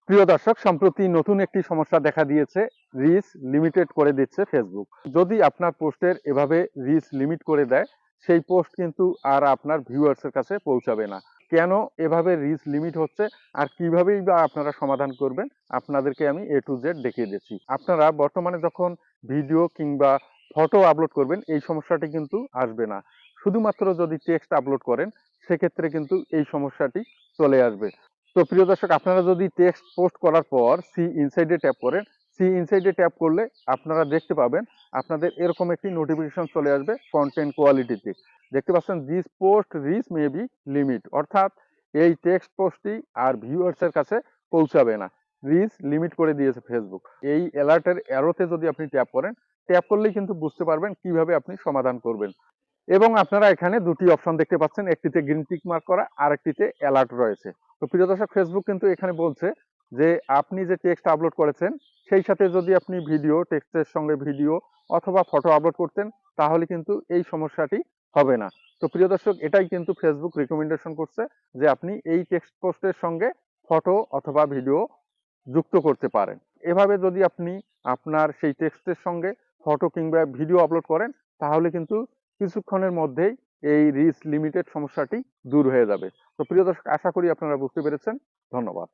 প্রিয় দর্শক, সম্প্রতি নতুন একটি সমস্যা দেখা দিয়েছে। রিচ লিমিটেড করে দিচ্ছে ফেসবুক। যদি আপনার পোস্টের এভাবে রিচ লিমিট করে দেয়, সেই পোস্ট কিন্তু আর আপনার ভিউয়ার্সের কাছে পৌঁছাবে না। কেন এভাবে রিচ লিমিট হচ্ছে আর কিভাবেই বা আপনারা সমাধান করবেন, আপনাদেরকে আমি এ টু জেড দেখিয়ে দিচ্ছি। আপনারা বর্তমানে যখন ভিডিও কিংবা ফটো আপলোড করবেন, এই সমস্যাটি কিন্তু আসবে না। শুধুমাত্র যদি টেক্সট আপলোড করেন, সেক্ষেত্রে কিন্তু এই সমস্যাটি চলে আসবে। তো প্রিয় দর্শক, আপনারা যদি টেক্সট পোস্ট করার পর সি ইনসাইডে ট্যাপ করেন, সি ইনসাইডে ট্যাপ করলে আপনারা দেখতে পাবেন আপনাদের এরকম একটি নোটিফিকেশন চলে আসবে কন্টেন্ট কোয়ালিটিতে। দেখতে পাচ্ছেন this post rich may be limit, অর্থাৎ এই টেক্সট পোস্টটি আর ভিউয়ার্সের কাছে পৌঁছাবে না, রিচ লিমিট করে দিয়েছে ফেসবুক। এই অ্যালার্টের অ্যারোতে যদি আপনি ট্যাপ করেন, ট্যাপ করলেই কিন্তু বুঝতে পারবেন কিভাবে আপনি সমাধান করবেন। এবং আপনারা এখানে দুটি অপশন দেখতে পাচ্ছেন, একটিতে গ্রিন টিক মার্ক করা আর একটিতে অ্যালার্ট রয়েছে। তো প্রিয় দর্শক, ফেসবুক কিন্তু এখানে বলছে যে আপনি যে টেক্সট আপলোড করেছেন সেই সাথে যদি আপনি ভিডিও, টেক্সটের সঙ্গে ভিডিও অথবা ফটো আপলোড করতেন, তাহলে কিন্তু এই সমস্যাটি হবে না। তো প্রিয় দর্শক, এটাই কিন্তু ফেসবুক রিকমেন্ডেশন করছে যে আপনি এই টেক্সট পোস্টের সঙ্গে ফটো অথবা ভিডিও যুক্ত করতে পারেন। এভাবে যদি আপনি আপনার সেই টেক্সটের সঙ্গে ফটো কিংবা ভিডিও আপলোড করেন, তাহলে কিন্তু কিছুক্ষণের মধ্যেই এই রিচ লিমিটেড সমস্যাটি দূর হয়ে যাবে। তো প্রিয় দর্শক, আশা করি আপনারা বুঝতে পেরেছেন। ধন্যবাদ।